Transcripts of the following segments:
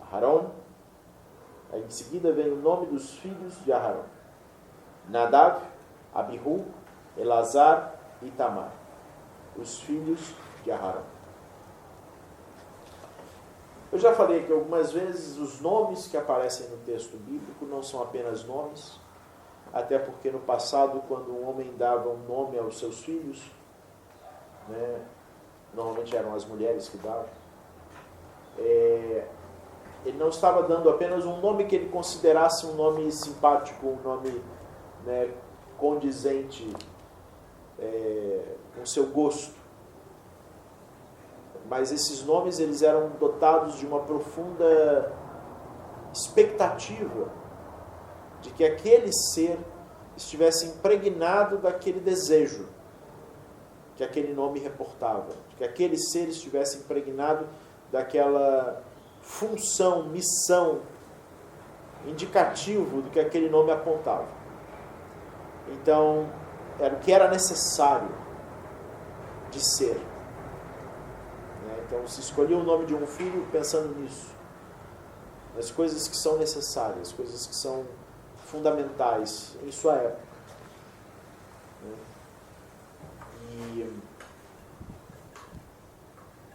Aharon. Aí em seguida vem o nome dos filhos de Aharon: Nadav, Abihu, Elazar e Itamar. Os filhos de Aharon. Eu já falei que algumas vezes os nomes que aparecem no texto bíblico não são apenas nomes, até porque no passado, quando um homem dava um nome aos seus filhos, né, normalmente eram as mulheres que davam, ele não estava dando apenas um nome que ele considerasse um nome simpático, um nome, né, condizente com seu gosto. Mas esses nomes eles eram dotados de uma profunda expectativa de que aquele ser estivesse impregnado daquele desejo que aquele nome reportava, de que aquele ser estivesse impregnado daquela função, missão, indicativo do que aquele nome apontava. Então, era o que era necessário de ser. Então, se escolhia o nome de um filho pensando nisso, nas coisas que são necessárias, coisas que são fundamentais em sua época.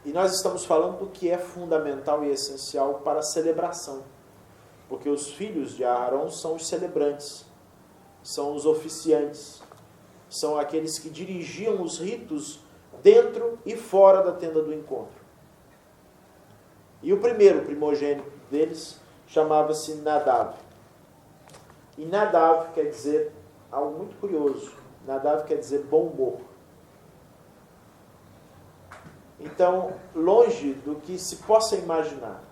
E nós estamos falando do que é fundamental e essencial para a celebração, porque os filhos de Aharon são os celebrantes, são os oficiantes, são aqueles que dirigiam os ritos dentro e fora da tenda do encontro. E o primeiro primogênito deles chamava-se Nadav. E Nadav quer dizer algo muito curioso. Nadav quer dizer bom humor. Então, longe do que se possa imaginar,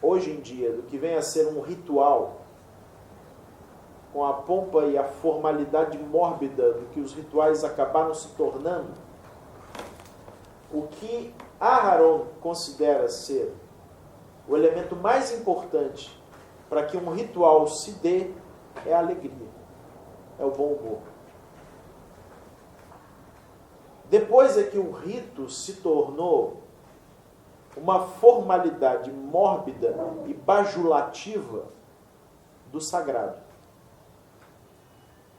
hoje em dia, do que vem a ser um ritual, com a pompa e a formalidade mórbida do que os rituais acabaram se tornando, o que Aharon considera ser o elemento mais importante para que um ritual se dê é a alegria, é o bom humor. Depois é que o rito se tornou uma formalidade mórbida e bajulativa do sagrado.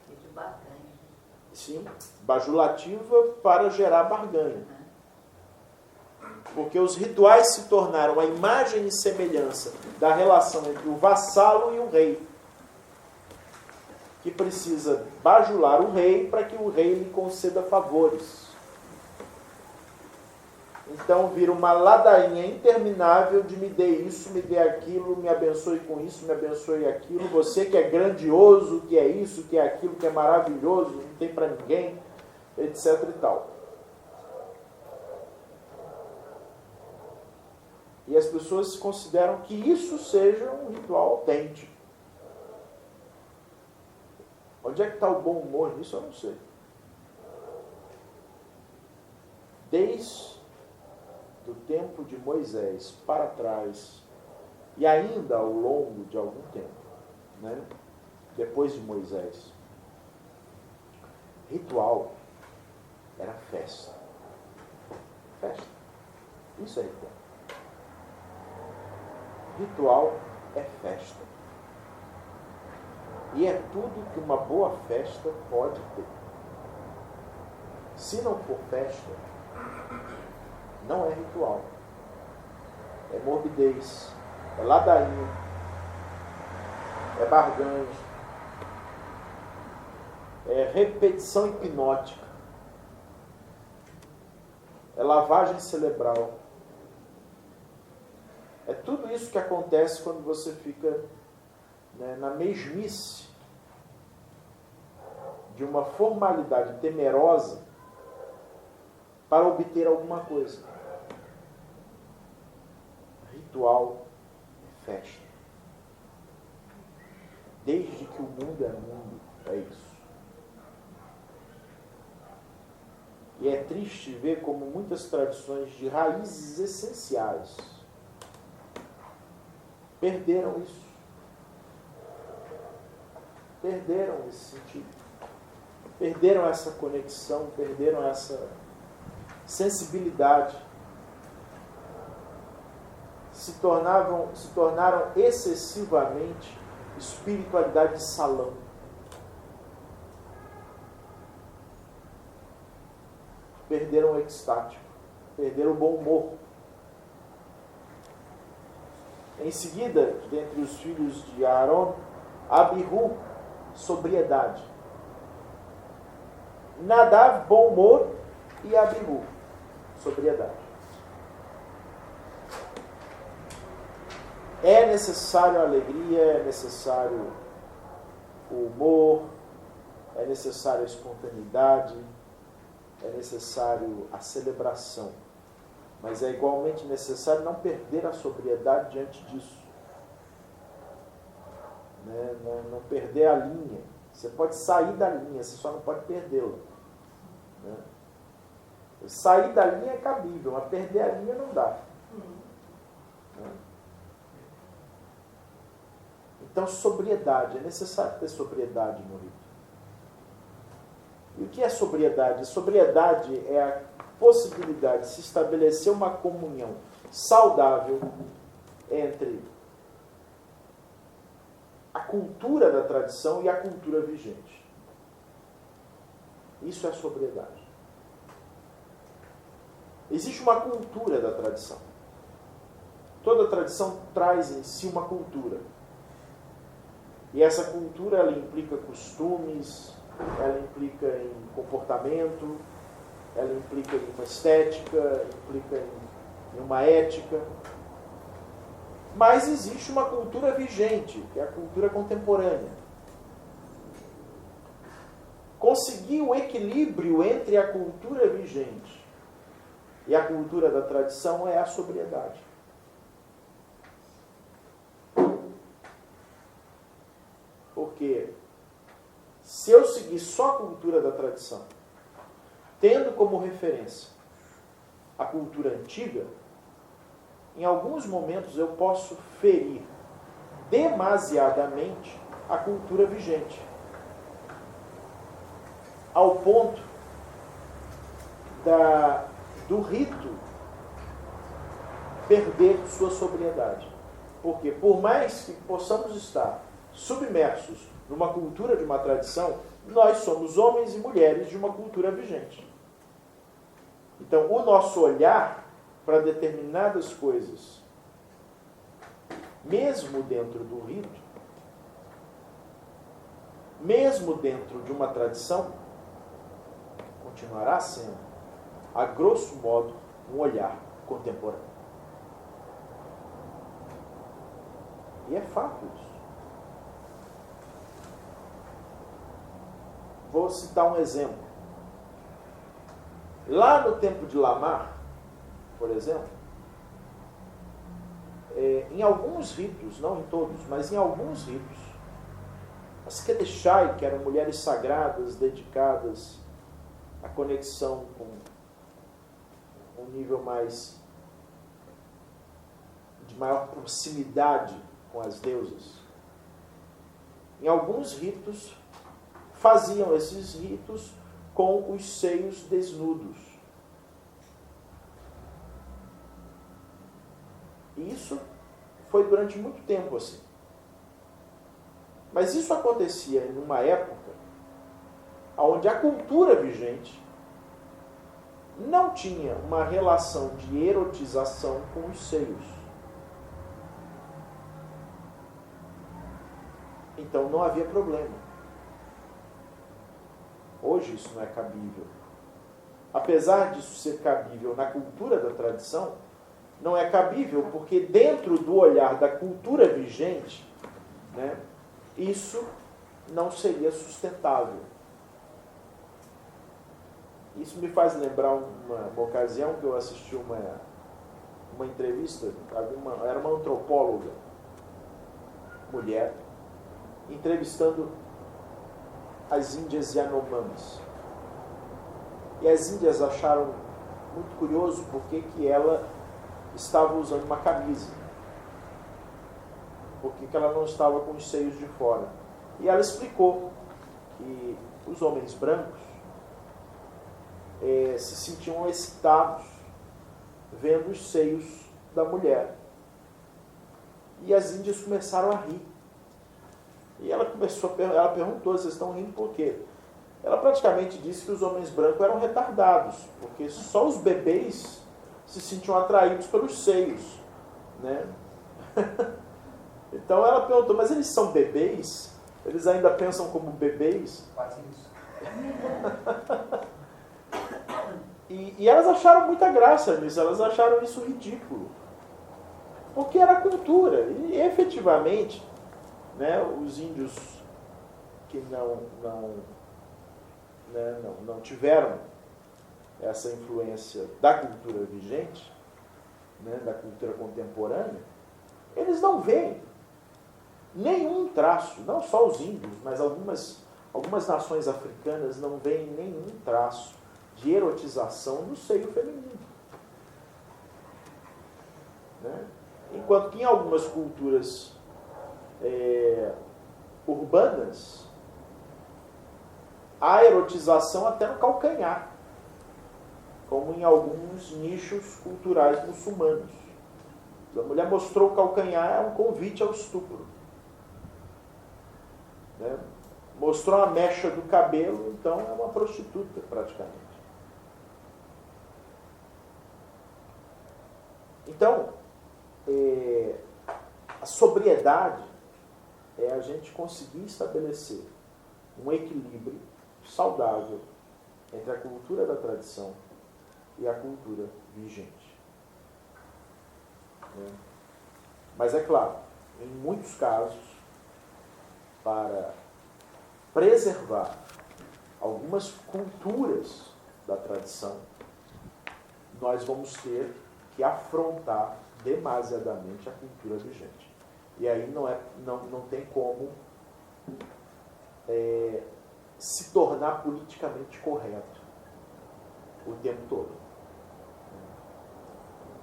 De barganha. Sim, bajulativa para gerar barganha. Porque os rituais se tornaram a imagem e semelhança da relação entre o vassalo e o rei, que precisa bajular o rei para que o rei lhe conceda favores. Então vira uma ladainha interminável de me dê isso, me dê aquilo, me abençoe com isso, me abençoe aquilo. Você que é grandioso, que é isso, que é aquilo, que é maravilhoso, não tem para ninguém, etc. e tal. E as pessoas consideram que isso seja um ritual autêntico. Onde é que está o bom humor nisso? Eu não sei. Desde do tempo de Moisés para trás, e ainda ao longo de algum tempo, né? Depois de Moisés, ritual era festa. Festa. Isso é ritual. Ritual é festa. E é tudo que uma boa festa pode ter. Se não for festa, não é ritual. É morbidez, é ladainha, é barganha, é repetição hipnótica, é lavagem cerebral. É tudo isso que acontece quando você fica, né, na mesmice de uma formalidade temerosa para obter alguma coisa. Ritual é festa. Desde que o mundo é mundo, é isso. E é triste ver como muitas tradições de raízes essenciais perderam isso. perderam esse sentido. Perderam essa conexão, perderam essa sensibilidade. Se tornaram excessivamente espiritualidade de salão. Perderam o extático, perderam o bom humor. Em seguida, dentre os filhos de Aaron, Abihu, sobriedade. Nadav, bom humor, e Abihu, sobriedade. É necessário a alegria, é necessário o humor, é necessário a espontaneidade, é necessário a celebração. Mas é igualmente necessário não perder a sobriedade diante disso. Né? Não perder a linha. Você pode sair da linha, você só não pode perdê-la. Né? Sair da linha é cabível, mas perder a linha não dá. Né? Então, sobriedade. É necessário ter sobriedade no rito. E o que é sobriedade? Sobriedade é a possibilidade de se estabelecer uma comunhão saudável entre a cultura da tradição e a cultura vigente. Isso é sobriedade. Existe uma cultura da tradição. Toda tradição traz em si uma cultura. E essa cultura, ela implica costumes, ela implica em comportamento, ela implica em uma estética, implica em uma ética. Mas existe uma cultura vigente, que é a cultura contemporânea. Conseguir o equilíbrio entre a cultura vigente e a cultura da tradição é a sobriedade. Porque se eu seguir só a cultura da tradição, tendo como referência a cultura antiga, em alguns momentos eu posso ferir demasiadamente a cultura vigente, ao ponto do rito perder sua sobriedade. Porque por mais que possamos estar submersos numa cultura de uma tradição, nós somos homens e mulheres de uma cultura vigente. Então, o nosso olhar para determinadas coisas, mesmo dentro do rito, mesmo dentro de uma tradição, continuará sendo, a grosso modo, um olhar contemporâneo. E é fato isso. Vou citar um exemplo. Lá no tempo de Lamar, por exemplo, em alguns ritos, não em todos, mas em alguns ritos, as Kedeshai, que eram mulheres sagradas, dedicadas à conexão com um nível de maior proximidade com as deusas, em alguns ritos, faziam esses ritos com os seios desnudos. E isso foi durante muito tempo assim. Mas isso acontecia em uma época onde a cultura vigente não tinha uma relação de erotização com os seios. Então não havia problema. Hoje isso não é cabível. Apesar disso ser cabível na cultura da tradição, não é cabível porque dentro do olhar da cultura vigente, né, isso não seria sustentável. Isso me faz lembrar uma ocasião que eu assisti uma entrevista, era uma antropóloga, mulher, entrevistando as índias Yanomamis. E as índias acharam muito curioso porque que ela estava usando uma camisa. Porque que ela não estava com os seios de fora. E ela explicou que os homens brancos se sentiam excitados vendo os seios da mulher. E as índias começaram a rir. E ela perguntou, vocês estão rindo por quê? Ela praticamente disse que os homens brancos eram retardados, porque só os bebês se sentiam atraídos pelos seios, né? Então ela perguntou, mas eles são bebês? Eles ainda pensam como bebês? Quase isso. E elas acharam muita graça nisso, elas acharam isso ridículo. Porque era cultura. E efetivamente, né, os índios que não tiveram essa influência da cultura vigente, né, da cultura contemporânea, eles não veem nenhum traço, não só os índios, mas algumas nações africanas não veem nenhum traço de erotização no seio feminino. Né? Enquanto que em algumas culturas urbanas, há erotização até no calcanhar, como em alguns nichos culturais muçulmanos. Se a mulher mostrou o calcanhar, é um convite ao estupro. Né? Mostrou a mecha do cabelo, então é uma prostituta, praticamente. Então, a sobriedade é a gente conseguir estabelecer um equilíbrio saudável entre a cultura da tradição e a cultura vigente. Mas é claro, em muitos casos, para preservar algumas culturas da tradição, nós vamos ter que afrontar demasiadamente a cultura vigente. E aí não tem como se tornar politicamente correto o tempo todo.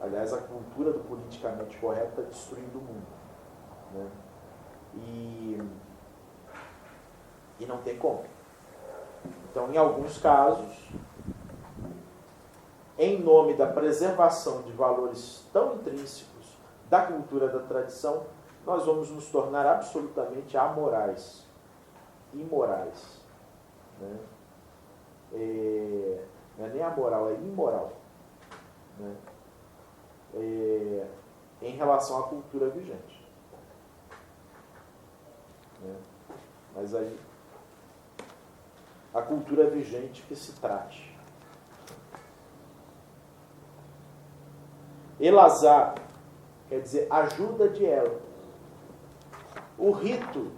Aliás, a cultura do politicamente correto está destruindo o mundo. Né? E não tem como. Então, em alguns casos, em nome da preservação de valores tão intrínsecos da cultura da tradição, nós vamos nos tornar absolutamente amorais, imorais. Né? Não é nem amoral, é imoral. Né? Em relação à cultura vigente. Né? Mas aí, a cultura vigente que se trate. Elazar quer dizer ajuda de ela. O rito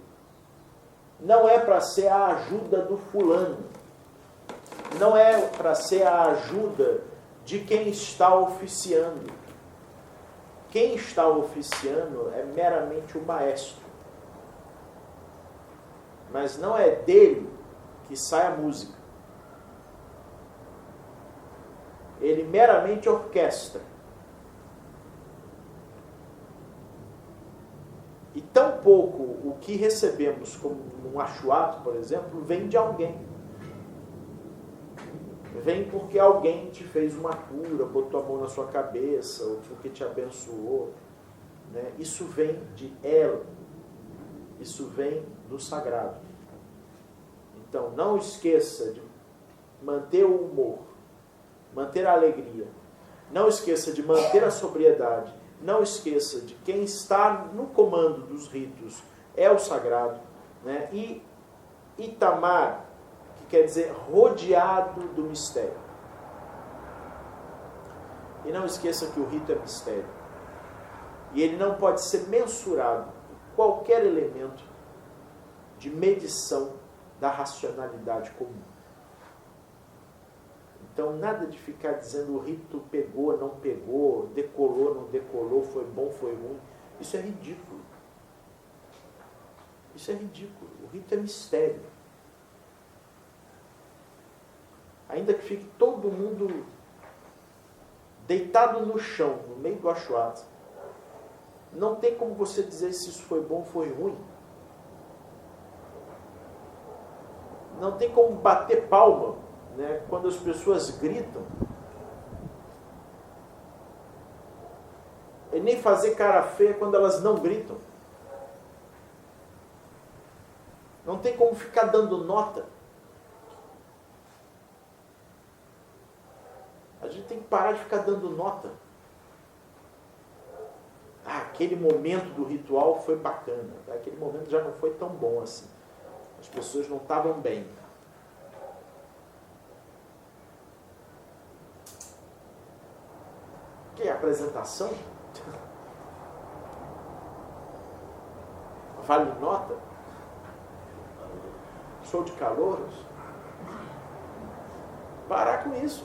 não é para ser a ajuda do fulano. Não é para ser a ajuda de quem está oficiando. Quem está oficiando é meramente o maestro. Mas não é dele que sai a música. Ele meramente orquestra. E tampouco o que recebemos como um achuato, por exemplo, vem de alguém. Vem porque alguém te fez uma cura, botou a mão na sua cabeça, ou porque te abençoou. Né? Isso vem de ela. Isso vem do sagrado. Então, não esqueça de manter o humor, manter a alegria. Não esqueça de manter a sobriedade. Não esqueça de quem está no comando dos ritos é o sagrado. Né? E Itamar, que quer dizer rodeado do mistério. E não esqueça que o rito é mistério. E ele não pode ser mensurado por qualquer elemento de medição da racionalidade comum. Então, nada de ficar dizendo o rito pegou, não pegou, decolou, não decolou, foi bom, foi ruim. Isso é ridículo. Isso é ridículo. O rito é mistério. Ainda que fique todo mundo deitado no chão, no meio do achuato, não tem como você dizer se isso foi bom ou foi ruim. Não tem como bater palma, né, quando as pessoas gritam. E nem fazer cara feia quando elas não gritam. Não tem como ficar dando nota. A gente tem que parar de ficar dando nota. Aquele momento do ritual foi bacana. Aquele momento já não foi tão bom assim. As pessoas não estavam bem. Que apresentação? Vale nota? Show de calouros? Parar com isso.